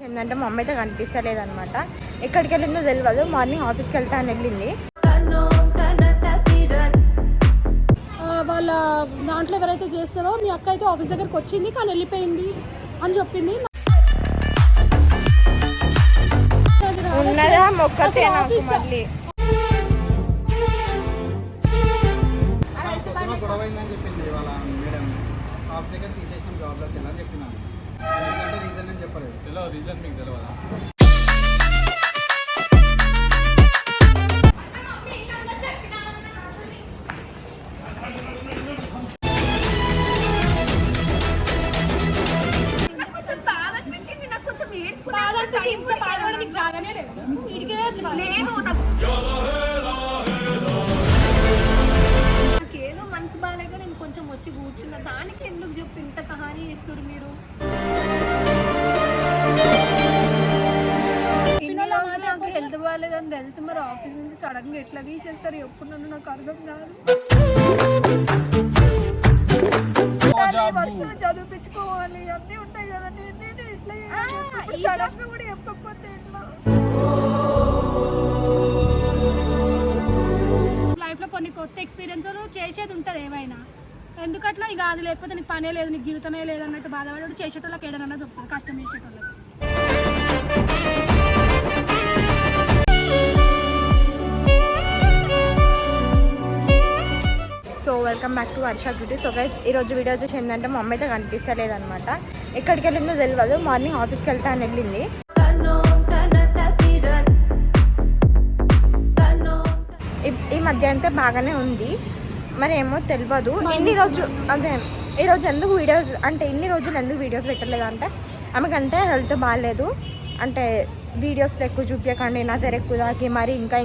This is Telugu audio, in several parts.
ఏంటంటే మా అమ్మ అయితే కనిపిస్తలేదు అనమాట. ఎక్కడికి వెళ్ళిందో తెలియదు. మార్నింగ్ ఆఫీస్కి వెళ్తా అని వెళ్ళింది. వాళ్ళ దాంట్లో ఎవరైతే చేస్తారో మీ అక్క అయితే ఆఫీస్ దగ్గరకు వచ్చింది కానీ వెళ్ళిపోయింది అని చెప్పింది. ఉన్నదా మొక్కతే నాకు మళ్ళీ గొడవ అయిందని చెప్పింది వాళ్ళ మేడం. ఆఫ్రికా తీసేసిన జాబ్లోకి వెళ్ళని చెప్పినాను. ఎందుకంటే రీజన్ అని చెప్పలేదు. రీజన్ మీకు తెలియదా? నాకేదో మనసు బాగాలేక నేను కొంచెం వచ్చి కూర్చున్నా. దానికి ఎందుకు చెప్పి ఇంత కహానీ చేస్తారు మీరు? నాకు హెల్త్ బాగాలేదని తెలిసి మరి ఆఫీస్ నుంచి సడన్ గా ఎట్లా తీసేస్తారు ఎప్పుడు నన్ను నాకు అర్థం కాదు. వర్షం చదివించుకోవాలి అన్నీ ఉంటాయి కదా. నేను ఇట్లా సడన్ గా కూడా చెప్పకపోతే ఎట్లా? లైఫ్ లో కొన్ని కొత్త ఎక్స్పీరియన్స్ చేసేది ఉంటుంది ఏమైనా. ఎందుకట్లా ఇక అది లేకపోతే నీకు పనే లేదు, నీకు జీవితమే లేదు అన్నట్టు బాధపడి చేసేటోళ్ళకి ఏడనన్నా చెప్తారు కష్టం చేసేటోళ్ళకి. So welcome back to Varsha beauty. So guys ఈరోజు వీడియో వచ్చేసి ఏంటంటే మా అమ్మ అయితే కనిపిస్తలేదు అనమాట. ఎక్కడికి వెళ్ళిందో తెలియదు. మార్నింగ్ ఆఫీస్కి వెళ్తా అని వెళ్ళింది. ఈ మధ్య అంటే బాగానే ఉంది, మరి ఏమో తెలియదు. ఈరోజు ఎందుకు వీడియోస్ అంటే ఇన్ని రోజులు ఎందుకు వీడియోస్ పెట్టలేదు అంటే ఆమెకంటే హెల్త్ బాగాలేదు అంటే వీడియోస్లో ఎక్కువ చూపించకండి, నజర్ ఎక్కువ దాకి మరి ఇంకా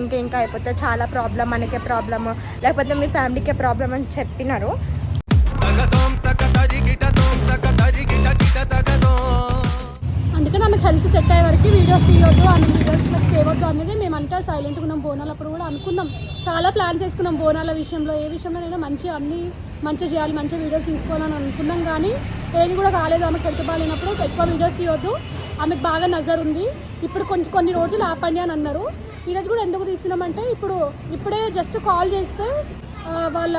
అయిపోతే చాలా ప్రాబ్లం, మనకే ప్రాబ్లమ్ లేకపోతే మీ ఫ్యామిలీకే ప్రాబ్లం అని చెప్పినారు. అందుకని ఆమెకు హెల్త్ సెట్ అయ్యే వరకు వీడియోస్ తీయొద్దు అని వీడియోస్లో చేయవద్దు అనేది మేమంతా సైలెంట్గా ఉన్నాం. బోనాలప్పుడు కూడా అనుకున్నాం, చాలా ప్లాన్స్ చేసుకున్నాం బోనాల విషయంలో. ఏ విషయంలోనైనా అన్నీ మంచిగా చేయాలి, మంచి వీడియోస్ తీసుకోవాలని అనుకున్నాం. కానీ ఏది కూడా కాలేదు. ఆమెకు హెల్త్ బాగాలేనప్పుడు ఎక్కువ వీడియోస్ తీయొద్దు, ఆమెకు బాగా నజర్ ఉంది, ఇప్పుడు కొన్ని రోజులు ఆపండి అని అన్నారు. ఈరోజు కూడా ఎందుకు తీస్తున్నామంటే ఇప్పుడే జస్ట్ కాల్ చేస్తే వాళ్ళ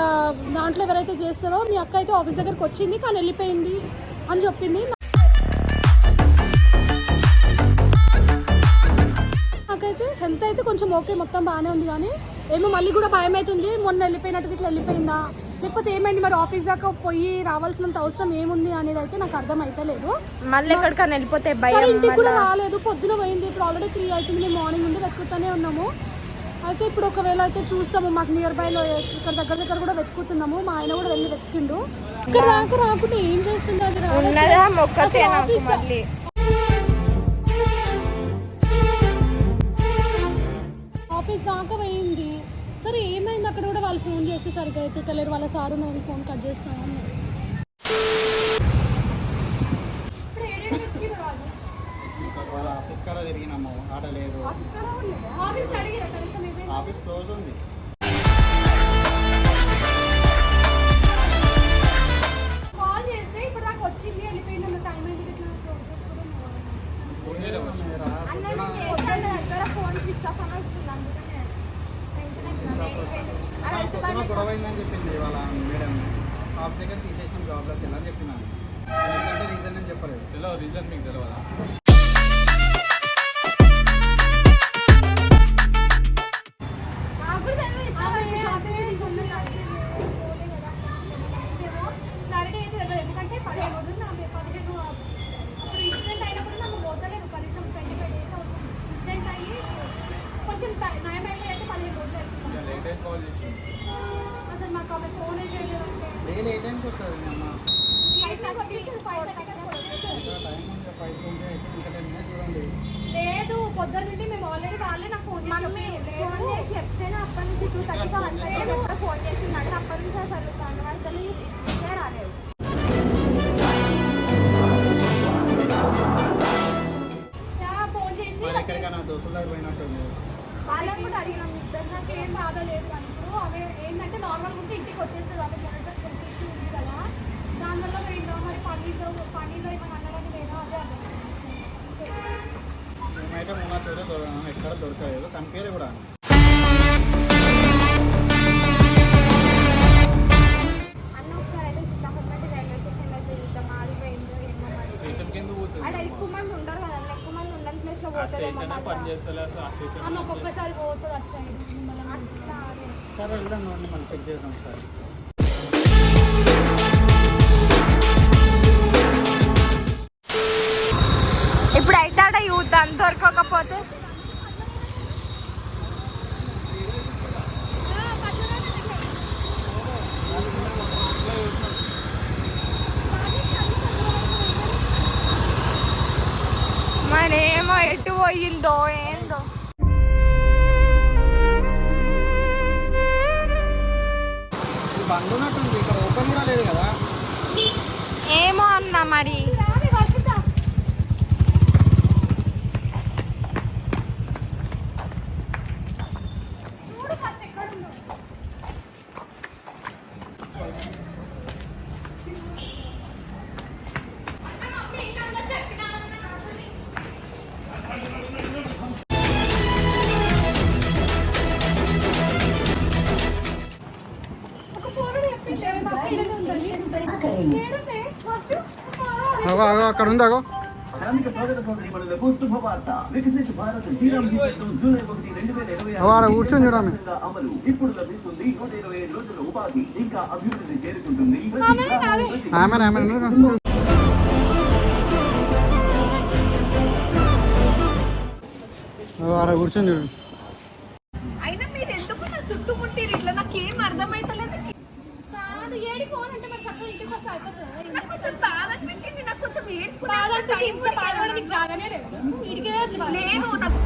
దాంట్లో ఎవరైతే చేస్తారో మీ అక్క అయితే ఆఫీస్ దగ్గరకు వచ్చింది కానీ వెళ్ళిపోయింది అని చెప్పింది. నాకైతే హెల్త్ అయితే కొంచెం ఓకే, మొత్తం బాగానే ఉంది. కానీ ఏమో మళ్ళీ కూడా భయం అవుతుంది, మొన్న వెళ్ళిపోయినట్టు ఇట్లా వెళ్ళిపోయిందా లేకపోతే ఏమైంది, మరి ఆఫీస్ దాకా పోయి రావాల్సినంత అవసరం ఏముంది అనేది అయితే నాకు అర్థం అవుతలేదు. మళ్ళీ ఎక్కడికైనా వెళ్ళిపోతే ఇంటికి కూడా రాలేదు, పొద్దున పోయింది. ఇప్పుడు ఆల్రెడీ 3 అవుతుంది, మేము మార్నింగ్ నుండి వెతుకుతూనే ఉన్నాము. అయితే ఇప్పుడు ఒకవేళ అయితే చూస్తాము, మాకు నియర్ బైలో ఇక్కడ దగ్గర కూడా వెతుకుతున్నాము. మా ఆయన కూడా వెళ్ళి వెతికిండు. ఇక్కడ దాకా రాకుండా ఏం చేస్తుంది అది ఆఫీస్ దాకా పోయింది. సరే ఏమైంది అక్కడ కూడా వాళ్ళు ఫోన్ చేస్తే సరిగ్గా ఎత్తుతలేరు. వాళ్ళ సారు నేను ఫోన్ కట్ చేస్తాను. వాళ్ళ ఆఫీస్ కాడ తిరిగినాము, ఆడ లేదు. ఆఫీస్ క్లోజ్ ఉంది. కాల్ చేస్తే ఇప్పుడు దాకా వచ్చింది వెళ్ళిపోయింది అన్న టైం అయింది. గొడవ అయిందని చెప్పింది వాళ్ళ మేడం. ఆఫ్రికా తీసేసిన జాబ్లోకి వెళ్ళని చెప్పినాను. ఎందుకంటే రీజన్ అని చెప్పలేదు. రీజన్ మీకు తెలియదా? క్లారిటీ అయితే తెలియదు. ఎందుకంటే 15 రోజులు అప్పుడు ఇన్సిడెంట్ అయినప్పుడు నాకు పోతలేదు. కనీసం 25 days అవుతుంది. ఇన్సిడెంట్ అయ్యి కొంచెం నయం అయిపోయి అయితే 15 రోజులు అవుతుంది. అసలు మాకు ఆమె ఫోనే చేయలేదు. నేను ఏ టైంకి వస్తుంది అమ్మ? లేదు, పొద్దున్న నుండి మేము ఆల్రెడీ వాళ్ళే నాకు ఫోన్ చేసి చెప్తేనే అప్పటి నుంచి 2:30 ఫోన్ చేసిందంటే అప్పటి నుంచి అసలు అసలు రాలేదు. ఫోన్ చేసి ఎక్కడికైనా దోస్తుల దగ్గర పోయినట్టుంది. వాళ్ళని కూడా అడిగినాం. ఇద్దరు నాకు ఏం బాధ లేదు అనుకో. అవి ఏంటంటే నార్మల్గా ఉంటే ఇంటికి వచ్చేస్తుంది. అవి కొంచెం ఇష్యూ ఉంది కదా, దానివల్ల పోయిందా మరి పనీలో ఏమైనా అన్నదాన్ని లేదా అదే అర్థం. ఎక్కడ దొరకలేదు, కంపేర్ కూడా అన్న ఒకసారి అయితే చిత్తపల్లి రైల్వే స్టేషన్లో తిరుగుతాం, ఆగిపోయిందో ఏమో మరి. స్టేషన్కి ఎందుకు పోతుంది? అక్కడ ఎక్కువ మంది ఉండరు కదా, ఎక్కువ మంది ఉండని ప్లేస్లో పోతారేమో మళ్ళా. అన్న ఒక్కొక్కసారి పోతుంది అటు సైడ్ అట్లా అని. సరే వెళ్దాం, మనం చెక్ చేద్దాం సార్. ఇప్పుడు అయితే ఆడ యూత్ అంత దొరకకపోతే మరేమో ఎటు పోయిందో ఏందో. బంద్ ఉన్నట్టుంది, ఇక్కడ ఓపెన్ కూడా లేదు కదా. ఏమో అన్నా మరి. అక్కడ ఉంది, అగో. ఆడ కూర్చొని చూడమే. ఆడ కూర్చొని చూడు. అయినా మీరు ఎందుకు నా చుట్టుముట్టిరు ఇట్లా, నాకేం అర్థమైతలేదు. కాదు ఏడి ఫోన్ అంటే మరి చక్కగా ఇంటికి వస్తే అయిపోతుంది. నాకు కొంచెం బాధ అనిపించింది, నాకు కొంచెం బాగా ఏడ్చుకున్నా అనిపించింది, ఇంత బాధపడడానికి జాగానే లేదు. ఇడికే వచ్చి బాధ. లేదు నాకు.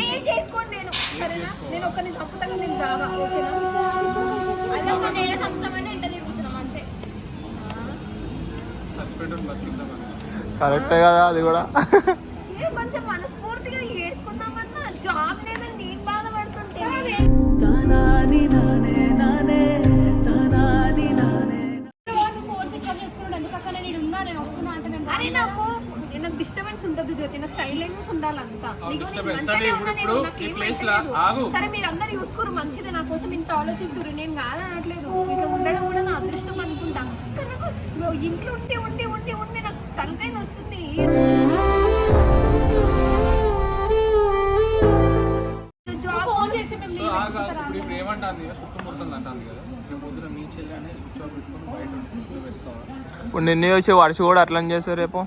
ఏం చేసుకోండి నేను, సరేనా? నేను ఒకరిని తప్పుతాను, నేను జాగా, ఓకేనా? అదే ఒక నేడ తప్పుతామని ఎంట తిరుగుతున్నాం అంతే. కరెక్టే కదా అది కూడా. కొంచెం మనస్ఫూర్తిగా ఏడ్చుకుందామన్నా జాబ్ లేదని నేను బాధపడుతుంటే ఫోన్ స్విచ్ ఆఫ్ చేసుకున్నాడు. ఎందుకక్క నేను ఈడ ఉన్నా, నేను వస్తున్నా అంటే నేను అరే నాకు డిస్టర్బెన్స్ ఉండదు జ్యోతి, నాకు సైలెన్స్ ఉండాలంతా. మంచిగానే ఉన్నా నేను, నాకేం లేదు. సరే మీరు అందరు చూసుకోరు, మంచిది, నా కోసం ఇంత ఆలోచిస్తారు, నేను కాదనట్లేదు. ఇట్లా ఉండడం కూడా నా అదృష్టం అనుకుంటా. కానీ నాకు ఇంట్లో ఉండి ఉండి ఉండి ఉండి నాకు తలకాయ వస్తుంది. ఫోన్ చేసి మేము సో ఇప్పుడు ఏమంటుంది, చుట్టుముడుతుంది అంటుంది కదా. రేపు పొద్దున మీ చెల్లి అనేది స్విచ్ ఆఫ్ పెట్టుకొని బయట పెట్టుకోవాలి. ఇప్పుడు నిన్నే వచ్చి వర్ష కూడా అట్లని చేస్తారు. రేపు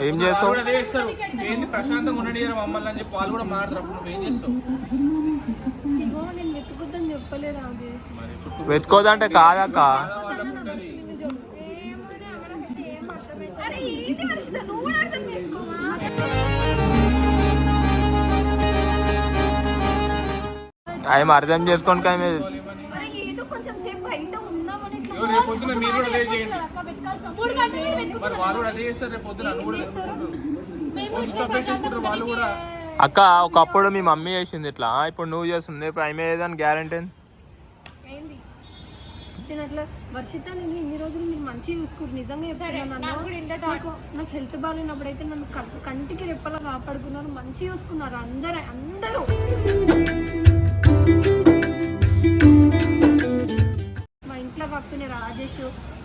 ఏం చేస్తావు? అదే చేస్తారు. ఏంది ప్రశాంతంగా ఉండని మమ్మల్ని అని చెప్పి వాళ్ళు కూడా మాట్లాడరు. అప్పుడు నువ్వు ఏం చేస్తావు? ఇగో నేను వెతుకుద్దని చెప్పలేదు అది. మరి చుట్టూ వెతుకోదంటే కాదక్క. అరే ఏంటి వర్షిత, నువ్వు కూడా అర్థం చేసుకోవా? ఆయన అర్థం చేసుకోండి కానీ అరే ఏదో కొంచెం సేపు బయట ఉందామని ఇట్లా రేపు పొద్దున మీరు కూడా అదే చేయండి. అక్క వెతకాల్సిన 3 గంటలు మరి వెతుకుతున్నాం. వాళ్ళు కూడా అదే చేస్తారు. రేపు పొద్దున అను కూడా మేము స్విచ్ ఆఫ్ చేసుకుంటారు వాళ్ళు కూడా. అక్క ఒకప్పుడు మీ మమ్మీ చేసింది ఇట్లా, ఇప్పుడు నువ్వు చేస్తుంది. ఇప్పుడు ఆమె ఏదని గ్యారంటీ ఏంది? నేను అట్లా వర్షిత, నేను ఇన్ని రోజులు మీరు మంచిగా చూసుకురు, నిజంగా చెప్తున్నాను. నాకు హెల్త్ బాగాలేనప్పుడు అయితే నన్ను కంటికి రెప్పలా కాపాడుకున్నారు, మంచిగా చూసుకున్నారు అందరూ. మా ఇంట్లో కాకపోతే రాజేష్,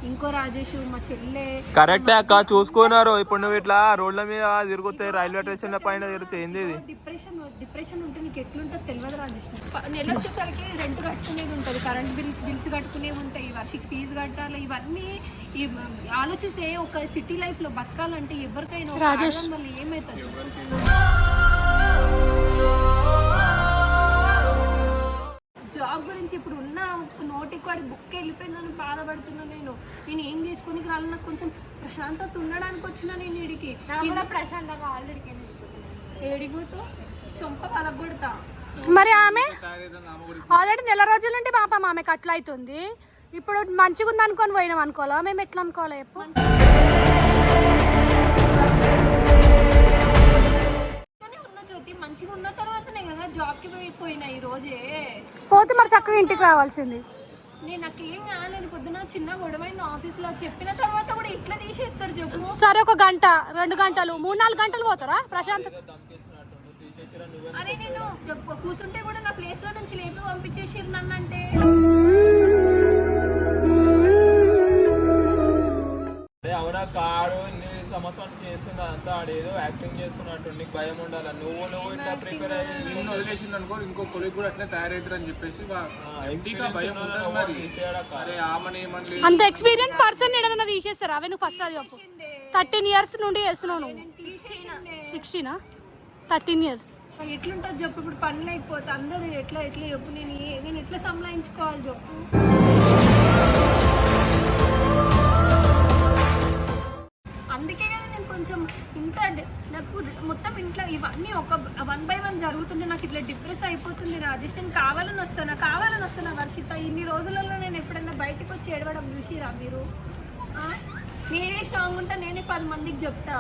ఇంకో రాజేష్, మా చెల్లె. కరెక్టే అక్క, చూసుకున్నారు. ఇప్పుడు నువ్వు ఇట్లా రోడ్ల మీద తిరుగుతాయి, రైల్వే స్టేషన్ల పైన తిరుగుతాయి. ఏంది ఇది? డిప్రెషన్ ఉంటే నీకు ఎట్లుంటుంది తెలియదు రాజేష్. నెల వచ్చేసరికి రెంట్ కట్టుకునేది ఉంటుంది, కరెంట్ బిల్స్ కట్టుకునేవి ఉంటాయి, వార్షిక ఫీజు కట్టాలి. ఇవన్నీ ఆలోచిస్తే ఒక సిటీ లైఫ్ లో బతకాలంటే ఎవరికైనా వల్ల ఏమవుతుంది? జాబ్ గురించి ఇప్పుడు ఉన్న నోటికి వాడి బుక్ వెళ్ళిపోయిందని బాధపడుతున్నా. నేను ఏం చేసుకుని రాలి, నాకు కొంచెం ప్రశాంతత ఉండడానికి వచ్చిన నేను ఈడికి. ప్రశాంతంగా ఏడిపోతూ చొంప పలగొడతా. మరి ఆమె ఆల్రెడీ నెల రోజుల నుండి పాపం ఆమెకు అట్లా అవుతుంది. ఇప్పుడు మంచిగా ఉంది అనుకొని పోయినాం అనుకోవాలా? మేము ఎట్లా అనుకోవాలా చెప్పు? ఉన్న జ్యోతి మంచిగా ఉన్న తర్వాతనే కదా జాబ్కి పోయినా. ఈ రోజే పోతే మరి చక్కగా ఇంటికి రావాల్సింది. నేను నాకేం కాలేదు, పొద్దున చిన్న గొడవైంది ఆఫీస్లో, చెప్పిన తర్వాత కూడా ఇట్లా తీసేస్తారు చెప్పు. సరే ఒక గంట 2 గంటలు 3-4 గంటలు పోతారా ప్రశాంత్? అరే నేను కూర్చుంటే కూడా నా ప్లేస్ లో నుంచి లేపి పంపించేసిర్రు నన్ను అంటే. అవునా కాడు ఇన్ని సంవత్సరాలు చేస్తున్నా అంతా ఆడేదో యాక్టింగ్ చేస్తున్నట్టు నీకు భయం ఉండాలి. నువ్వు ఇట్లా ప్రిపేర్ అయ్యి నిన్ను వదిలేసింది అనుకో, ఇంకో కొలిగ్ కూడా అట్లే తయారవుతారు అని చెప్పేసి ఎంపీగా భయం ఉంటుంది మరి. అరే ఆమెను ఏమని అంత ఎక్స్పీరియన్స్ పర్సన్ ఏదైనా తీసేస్తారా? అవి నువ్వు ఫస్ట్ అది చెప్పు. 13 years నుండి చేస్తున్నావు నువ్వు. 16 13 years. ఎట్లుంటుంది చెప్పు, ఇప్పుడు పని లేకపోతే అందరూ ఎట్లా చెప్పు, నేను ఎట్లా సంలాయించుకోవాలి చెప్పు. అందుకే కదా నేను కొంచెం ఇంత నాకు మొత్తం ఇంట్లో ఇవన్నీ ఒక 1 by 1 జరుగుతుంటే నాకు ఇట్లా డిప్రెస్ అయిపోతుంది రాజేష్. నేను కావాలని వస్తానా వర్షిత. ఇన్ని రోజులలో నేను ఎప్పుడైనా బయటకు వచ్చి ఏడవడం చూసిరా మీరు? నేనే స్ట్రాంగ్ ఉంటా, నేనే 10 మందికి చెప్తా.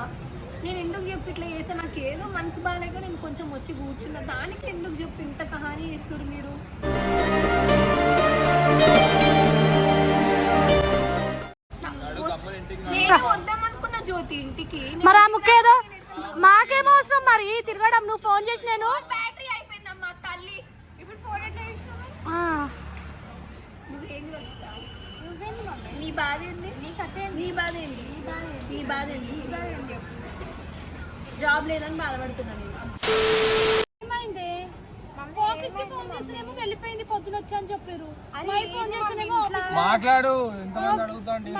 నేను ఎందుకు చెప్పి ఇట్లా చేసా, నాకు ఏదో మనసు బాగాలేక నేను కొంచెం వచ్చి కూర్చున్నా, దానికి ఎందుకు చెప్పి ఇంత కహానీ చేస్తారు మీరు? నేను వద్దామనుకున్న జ్యోతి ఇంటికి, మరి ఆ ముఖ్యేదో మాకేమో అవసరం మరి తిరగడం. నువ్వు ఫోన్ చేసి నేను బ్యాటరీ అయిపోయిందమ్మా తల్లి. ఇప్పుడు 4 ఎట్లా చేసినావు? నువ్వేంది వస్తా, నువ్వేంది మమ్మీ, నీ బాధ ఏంది, నీ బాధ ఏంది చెప్పు. జాబ్ లేదని బాధపడుతున్నా నేను. ఏమైంది? ఆఫీస్ కి ఫోన్ చేసినేమో వెళ్ళిపోయింది, పొద్దున వచ్చా అని చెప్పారు. ఫోన్ చేసినేమో మాట్లాడు. ఎంతమంది అడుగుతాండి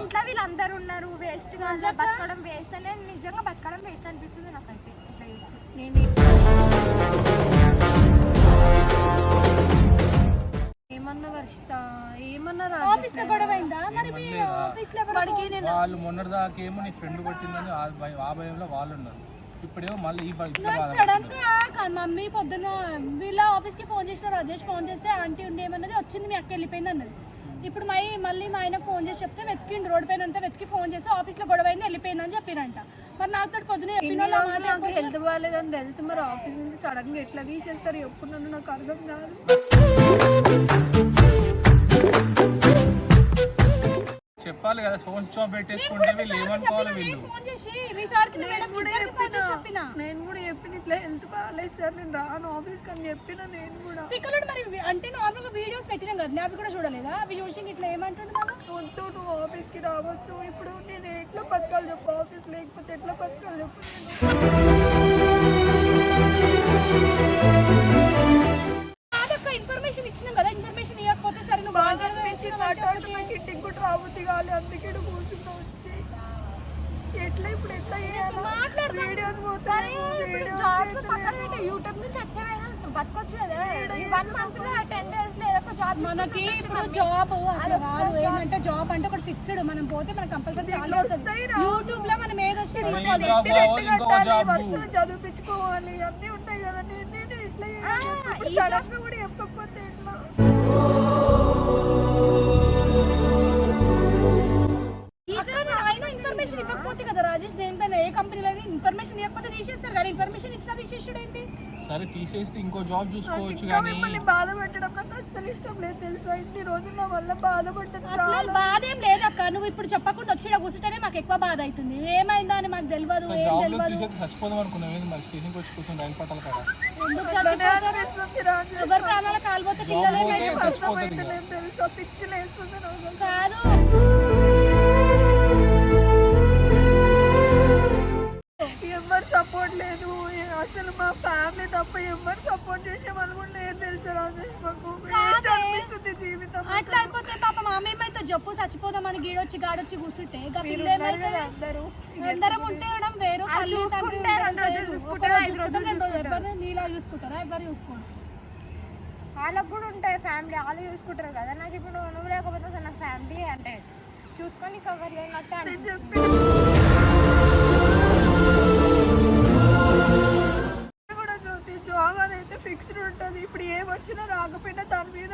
ఇంట్లో వీళ్ళందరూ ఉన్నారు, వేస్ట్ గా బతకడం వేస్ట్ అని. నిజంగా బతకడం వేస్ట్ అనిపిస్తుంది నాకైతే ఇట్లా చేస్తే. ఏమన్నా వర్షిత, ఏమన్నా ఆఫీస్ లో గొడవైందా? మరి మీ ఆఫీస్ లో వాళ్ళు మొన్నటిదాకేమో నీ ఫ్రెండ్ కొట్టిందని ఆ భయంలో వాళ్ళు ఉన్నారు. ఇప్పుడేమో మళ్ళీ ఈ సడన్ గా మమ్మీ పొద్దున్న వీళ్ళ ఆఫీస్ కి ఫోన్ చేసిన రాజేష్ ఫోన్ చేస్తే ఆంటీ ఉండి ఏమన్నది వచ్చింది, మీ అక్క వెళ్ళిపోయింది అన్నది. ఇప్పుడు మళ్ళీ మా ఆయన ఫోన్ చేసి చెప్తే వెతికిండు, రోడ్ పైన అంతా వెతికి ఫోన్ చేసి ఆఫీస్ లో గొడవైంది వెళ్ళిపోయింది అని చెప్పినంట. మరి నాకు పొద్దున నాకు హెల్త్ బాగాలేదని తెలిసి మరి ఆఫీస్ నుంచి సడన్ గా ఎట్లా తీసేస్తారు ఎప్పుడు నన్ను నాకు అర్థం కాదు. చెప్పాలి కదా, ఫోన్ స్టాప్ పెట్టేసుకుంటే వీళ్ళు ఏమనుకోవాలి వీళ్ళు. నేను కూడా చెప్పిన ఇట్లా హెల్త్ బాగాలేదు సార్, నేను రాను ఆఫీస్ అని చెప్పిన. నేను కూడా మరి అంటే నార్మల్ వీడియోస్ పెట్టినాం కదా, అవి కూడా చూడలేదా? అవి చూసి ఇట్లా ఏమంటున్నా వద్దు, నువ్వు ఆఫీస్ కి రావద్దు. ఇప్పుడు నేను ఎట్లా బతకాలి చెప్పు, ఆఫీస్ లేకపోతే ఎట్లా బతకాలి చెప్పు. ఇన్ఫర్మేషన్ ఇచ్చినాం కదా, ఇన్ఫర్మేషన్ ఇవ్వకపోతే సరే నువ్వు బాగా అనిపించి మాట్లాడుతూ నాకు ఇంటికి కూడా రాబోద్ది కావాలి, అందుకే కూర్చున్నా వచ్చి. ఎట్లా ఇప్పుడు ఎట్లా యూట్యూబ్ నుంచి వచ్చేవే బతకొచ్చు కదా. 1 month లో 10 days లో ఏదో ఒక జాబ్. మనకి ఇప్పుడు జాబ్ ఏంటంటే జాబ్ అంటే ఒకటి ఫిక్స్డ్, మనం పోతే మనకు కంపల్సరీ యూట్యూబ్ లో మనం ఏదొచ్చి వర్షం చదివించుకోవాలి అన్నీ ఉంటాయి కదా. నేను ఇట్లా సడన్ గా కూడా చెప్పకపోతే ఎట్లా? ఇన్ఫర్మేషన్ ఇవ్వకపోతే కదా రాజేష్, దేనిపైన ఏ కంపెనీలో ఇన్ఫర్మేషన్ ఇవ్వకపోతే తీసేస్తారు కదా. ఇన్ఫర్మేషన్ ఇచ్చినా తీసేసాడు ఏంటి? సరే తీసేస్తే ఇంకో జాబ్ చూసుకోవచ్చు కానీ బాధ పెట్టడం నాకు అస్సలు ఇష్టం లేదు తెలుసా. ఇన్ని రోజుల వల్ల బాధపడ్డాను. బాధ ఏం లేదక్క, నువ్వు ఇప్పుడు చెప్పకుండా వచ్చి కూర్చుంటేనే మాకు ఎక్కువ బాధ అవుతుంది. ఏమైందా అని మాకు తెలియదు. చచ్చిపోదాం అనుకున్నాం, మరి స్టేషన్కి వచ్చి కూర్చొని రైలు పట్టాలి కదా. ఎవరి ప్రాణాలు కాలిపోతే పిల్లలే తెలుసా, పిచ్చి లేస్తుంది కాదు. ఎవరు సపోర్ట్ లేదు అసలు, మా ఫ్యామిలీ తప్ప ఎవరు సపోర్ట్ చేసే వాళ్ళు కూడా లేదు తెలుసా రాజేష్. మాకు అనిపిస్తుంది జీవితం అట్లా అయిపోతే పాప మామేమైతే జబ్బు చచ్చిపోదామని గీడొచ్చి గాడొచ్చి కూర్చుంటే అందరం ఉంటే వేరు నీలా చూసుకుంటారా? ఎవరు చూసుకోండి, వాళ్ళకు కూడా ఉంటాయి ఫ్యామిలీ, వాళ్ళు చూసుకుంటారు కదా. నాకు ఇప్పుడు నువ్వు లేకపోతే అసలు నాకు ఫ్యామిలీ అంటే చూసుకొని కవర్ చేయనట్టు అని చెప్పి కూడా జ్యోతి జాబ్ అనేది ఫిక్స్డ్ ఉంటుంది. ఇప్పుడు ఏమొచ్చినా రాకపోయినా దాని మీద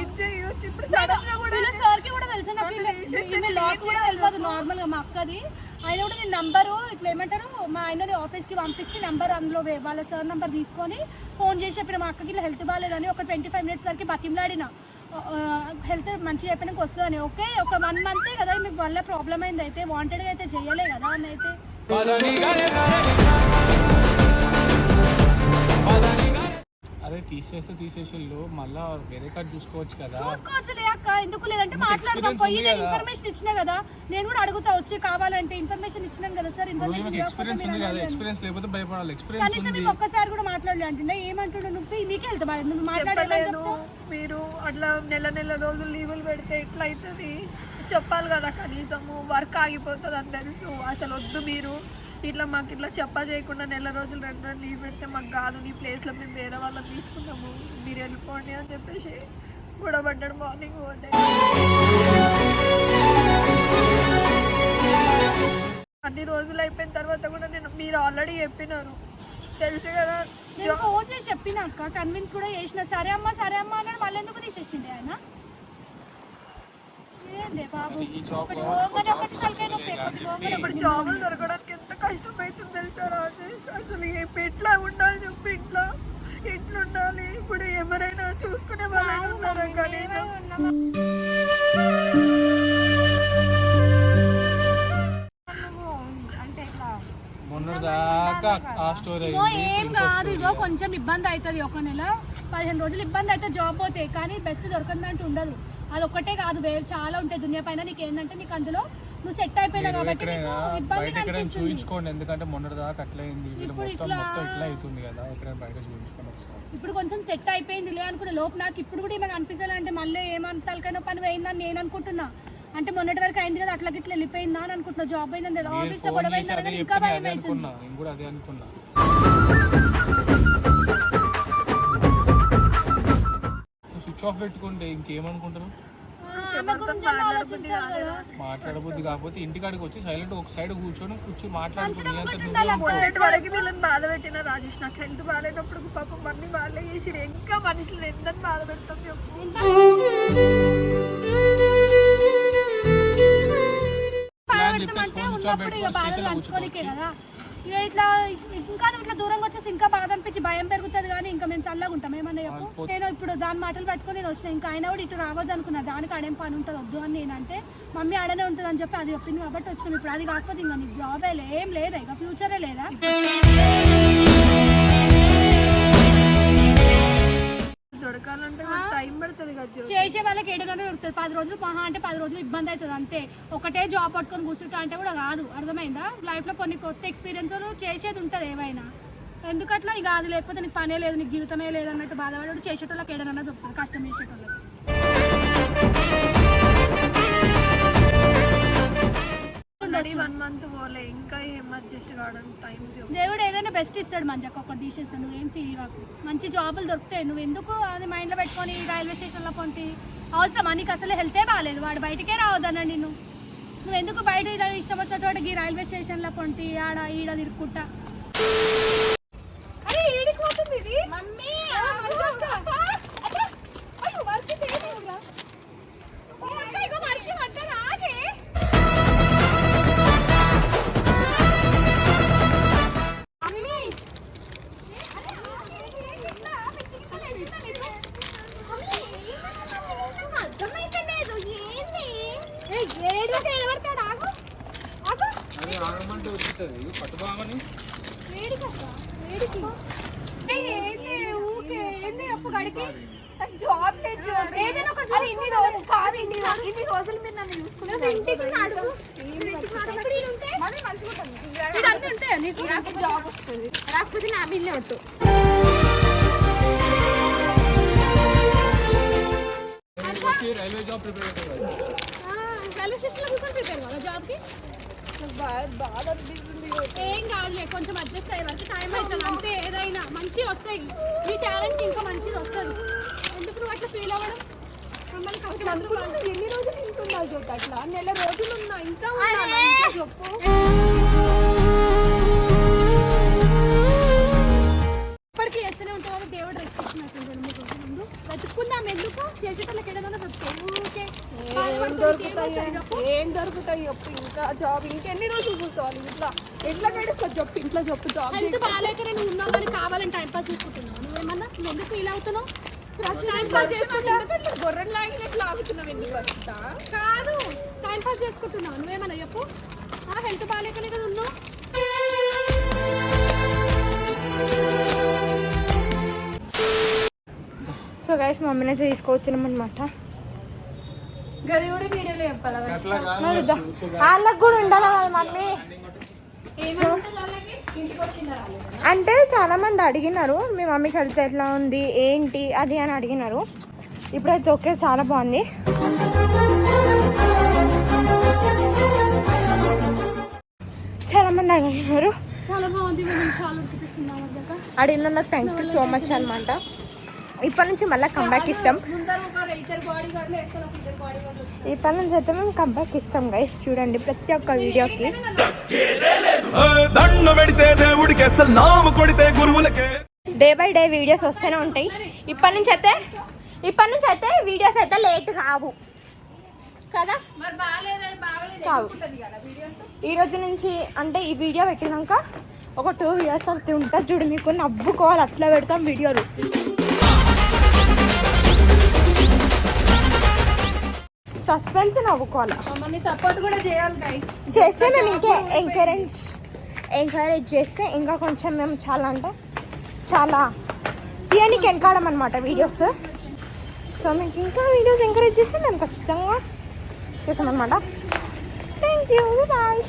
ఇచ్చేయచ్చు. ఇప్పుడు సడన్ గా కూడా సార్కి కూడా తెలుసు, లాక్ కూడా తెలియదు నార్మల్ గా మా అక్కది. ఆయన కూడా నేను నంబరు ఇట్లా ఏమంటారు మా ఆయన ఆఫీస్కి పంపించి నెంబర్ అందులో వాళ్ళ సార్ నెంబర్ తీసుకొని ఫోన్ చేసి చెప్పిన మా అక్కకి ఇట్లా హెల్త్ బాగాలేదని ఒక 25 minutes వరకు బతిమలాడిన. హెల్త్ మంచిగా అయిపోయినాక వస్తుందని. ఓకే, ఒక 1 మంతే కదా మీకు వల్ల ప్రాబ్లం అయింది, అయితే వాంటెడ్గా అయితే చేయలే కదా అని అయితే. అదే తీసేసేళ్ళు మళ్ళా వేరే కార్డు చూసుకోవచ్చు కదా. చూసుకోవచ్చులే అక్క, ఎందుకు లేదంటే మాట్లాడదాం. పోయి నేను ఇన్ఫర్మేషన్ ఇచ్చినా కదా, నేను కూడా అడుగుతా వచ్చి కావాలంటే. ఇన్ఫర్మేషన్ ఇచ్చినాం కదా సార్, ఇన్ఫర్మేషన్ ఎక్స్పీరియన్స్ ఉంది కదా, ఎక్స్పీరియన్స్ లేకపోతే భయపడాలి. ఎక్స్పీరియన్స్ కనీసం నీకు ఒక్కసారి కూడా మాట్లాడలే అంటున్నా. ఏమంటున్నా నువ్వు? నీకే వెళ్తా బాగా, నువ్వు మాట్లాడలేదు. మీరు అట్లా నెల రోజులు లీవులు పెడితే ఎట్లా అవుతుంది చెప్పాలి కదా. కనీసము వర్క్ ఆగిపోతుంది అని తెలుసు. అసలు వద్దు, మీరు ఇట్లా మాకు ఇట్లా చేయకుండా నెల రోజులు 2 రోజులు లీవ్ పెడితే మాకు కాదు, నీ ప్లేస్లో మేము వేరే వాళ్ళని తీసుకున్నాము, మీరు వెళ్ళిపోండి అని చెప్పేసి గొడవపడ్డాడు మార్నింగ్ పోతే. అన్ని రోజులు అయిపోయిన తర్వాత కూడా మీరు ఆల్రెడీ చెప్పినారు తెలుసు కదా. నేను ఫోన్ చేసి చెప్పినాక కన్విన్స్ కూడా చేసిన. సరే అమ్మా అన్నాడు. మళ్ళీ ఎందుకు తీసేసిండే ఆయన? ఏందే బాబు, ఇప్పుడు జాబులు దొరకడానికి ఎంత కష్టమైతుంది తెలుసా రాజేష్. అసలు ఎట్లా ఉండాలి చెప్పి, ఎట్లా ఉండాలి? ఇప్పుడు ఎవరైనా చూసుకునే వాళ్ళైనా ఉన్నారా? కానీ మొన్నటిదాకా ఆ స్టోరీ ఏం కాదు. ఇదో కొంచెం ఇబ్బంది అవుతుంది, 1 నెల 15 రోజులు ఇబ్బంది అయితే జాబ్ పోతే. కానీ బెస్ట్ దొరకదంటూ ఉండదు. అది ఒక్కటే కాదు, వేరే చాలా ఉంటాయి దునియా పైన. నీకు ఏంటంటే నీకు అందులో నువ్వు సెట్ అయిపోయినా కాబట్టి చూపించుకోండి. ఎందుకంటే మొన్నటిదాకా అట్లా అయింది, మొత్తం ఇట్లా అవుతుంది కదా. ఎక్కడైనా బయట చూపించుకోండి ఒకసారి. ఇప్పుడు కొంచెం సెట్ అయిపోయింది లే అనుకున్న లోపు నాకు ఇప్పుడు కూడా ఏమైనా అనిపించాలంటే మళ్ళీ ఏమంతలకైనా పని పోయిందని నేను అనుకుంటున్నా. అంటే మొన్నటి వరకు అయింది కదా, అట్లా గిట్లా వెళ్ళిపోయిందా అని అనుకుంటున్నా. జాబ్ అయిందని ఆఫీస్ లో గొడవ ఇంకా భయం అవుతుంది. స్విచ్ ఆఫ్ పెట్టుకుంటే ఇంకేమనుకుంటున్నావు? మాట్లాడబుద్ది కాకపోతే ఇంటికాడికి వచ్చి సైలెంట్ ఒక సైడ్ కూర్చొని మాట్లాడుకుంటే వరకు వీళ్ళని బాధ పెట్టిన రాజేష్. నాకు హెల్త్ బాగాలేనప్పుడు పాపం అన్ని వాళ్ళే చేసి ఇంకా మనుషులు ఎంత బాధ పెడతాం ఇట్లా ఇంకా ఇట్లా దూరంగా వచ్చేసి ఇంకా బాధ అనిపించి భయం పెరుగుతుంది. కానీ ఇంకా మేము చల్లగా ఉంటాం. ఏమన్నా చెప్పు. నేను ఇప్పుడు దాని మాటలు పట్టుకొని నేను వచ్చిన. ఇంకా ఆయన కూడా ఇటు రావద్దు అనుకున్నా. దానికి ఆడేం పని ఉంటుంది వద్దు అని నేనంటే, మమ్మీ ఆడనే ఉంటుంది అని చెప్పి అది చెప్పింది కాబట్టి వచ్చినాం. ఇప్పుడు అది కాకపోతే ఇంకా నీకు జాబే ఏం లేదా, ఇక ఫ్యూచరే లేదా. దొరకాలంటే టైం పడుతుంది కదా. చేసే వాళ్ళకి 7 నెలలు దొరుకుతుంది. 10 రోజులు మహా అంటే 10 రోజులు ఇబ్బంది అవుతుంది అంతే. ఒకటే జాబ్ పట్టుకొని కూర్చుంటా అంటే కూడా కాదు. అర్థమైందా? లైఫ్లో కొన్ని కొత్త ఎక్స్పీరియన్స్ చేసేది ఉంటుంది ఏమైనా. ఎందుకట్లా ఇక అది లేకపోతే నీకు పనే లేదు, నీకు జీవితమే లేదు అన్నట్టు బాధపడి చేసేటోళ్ళకి 7 నెలలు దొరుకుతుంది, కష్టం చేసేటోళ్ళకి. ఆల్రెడీ 1 మంత్ పోలే, ఇంకా ఏం అడ్జస్ట్ కావడానికి టైం. దేవుడు ఏదైనా బెస్ట్ ఇస్తాడు. మంచిగా ఒకటి తీసేస్తాడు. నువ్వేం ఫీల్ కాకు. మంచి జాబులు దొరుకుతాయి. నువ్వు ఎందుకు అది మైండ్లో పెట్టుకొని రైల్వే స్టేషన్లో పొంటి అవసరమా? నీకు అసలు హెల్తే బాగాలేదు, వాడు బయటకే రావద్దన్నాడు నువ్వు ఎందుకు బయట ఇష్టం వచ్చినటువంటి రైల్వే స్టేషన్లో పొంటి ఆడ ఈడ తిరుక్కుంటా. అరే ఏడికి పోతుంది ఇది? జాబ్ లేదు. ఏదైనా ఒక జాబ్. ఇన్ని రోజులు మీరు నన్ను చూసుకున్నారు. జాబ్ వస్తుంది రాకపోతే నా బిల్లు వద్దు. రైల్వే జాబ్ ప్రిపేర్ రైల్వే స్టేషన్లో కూర్చొని ప్రిపేర్ కావాలా జాబ్కి? బాధ అనిపిస్తుంది. ఏం కాదులే, కొంచెం అడ్జస్ట్ అయ్యే వరకు టైం అవుతుంది అంతే. ఏదైనా మంచి వస్తాయి, ఈ టాలెంట్ ఇంకా మంచిది వస్తుంది. ఎందుకు నువ్వు అట్లా ఫీల్ అవ్వడం? మమ్మల్ని కష్టపడుతున్నాను. ఎన్ని రోజులు ఇంటున్నావు జ్యోతి? అట్లా నెల రోజులు ఉన్నా ఇంకా చెప్పు. ఇప్పటికీ చేస్తూనే ఉంటావు. దేవుడు రెస్ట్ ఇచ్చినట్టు మీకు ముందు వెతుక్కుందాం. ఎందుకు చేసేటోళ్ళకి ఏదైనా ఏం దొరుకుతాయి చెప్పు? ఇంకా జాబ్ ఇంకెన్ని రోజులు కూర్చోవాలి? ఎట్లా గడుస్తుంది చెప్పు? ఇంట్లో చెప్పు. జాబ్ హెల్త్ బాగాలేక నేను ఉన్నా కానీ కావాలని టైం పాస్ చేసుకుంటున్నాను. నువ్వేమన్నా నువ్వు ఎందుకు ఫీల్ అవుతున్నావు? టైం పాస్ చేసుకుంటా గొర్రెలు లాగినట్లు లాగుతున్నావు ఎందుకు వర్షిత? కాదు టైం పాస్ చేసుకుంటున్నావు నువ్వేమన్నా చెప్పు. హెల్త్ బాగాలేకనే కదా ఉన్నావు. సో గైస్ మమ్మీనే తీసుకొచ్చినాం అనమాట. గది కూడా వీడియోలో చెప్పాలా వర్షిత? వాళ్ళకి కూడా ఉండాలి కదా మమ్మీ. ఏమంటుంది వాళ్ళకి? ఇంటికి వచ్చిందా రాలేదా? అంటే చాలా మంది అడిగినారు మీ మమ్మీకి హెల్త్ ఎట్లా ఉంది ఏంటి అది అని అడిగినారు. ఇప్పుడైతే ఓకే చాలా బాగుంది. చాలా మంది అడిగినారు. చాలా బాగుంది. మేము చాలా ఉడికిపిస్తున్నాం అన్నాక అడిగిన థ్యాంక్ యూ సో మచ్ అనమాట. ఇప్పటి నుంచి మళ్ళీ కంబ్యాక్ ఇస్తాం. ముందర ఒక ఇద్దరు బాడీ గార్డ్లు ఎక్కడ ఇద్దరు బాడీ గార్డ్లు వస్తారు. ఇప్పటి నుంచి అయితే మేము కంబ్యాక్ ఇస్తాం గైస్. చూడండి ప్రతి ఒక్క వీడియోకి. డే బై డే వీడియోస్ వస్తూనే ఉంటాయి. ఇప్పటి నుంచి అయితే వీడియోస్ అయితే లేట్ కావు కదా. మరి బాగాలేదు కావు. ఉంటుంది కదా వీడియోస్. ఈ రోజు నుంచి అంటే ఈ వీడియో పెట్టినాక ఒక 2 వీడియోస్ తర్వాత ఉంటుంది చూడు. మీకు నవ్వుకోవాలి అట్లా పెడతాం వీడియోలు. సస్పెన్స్ నవ్వుకోవాలి. మమ్మల్ని సపోర్ట్ కూడా చేయాలి గైస్. చేస్తే మేము ఇంకా ఎంకరేజ్ చేస్తే ఇంకా కొంచెం మేము చాలా అంటే చాలా తీయనికి వెనకాడం అనమాట వీడియోస్. సో మీకు ఇంకా వీడియోస్ ఎంకరేజ్ చేస్తే మేము ఖచ్చితంగా చేసామన్నమాట. Thank you bye.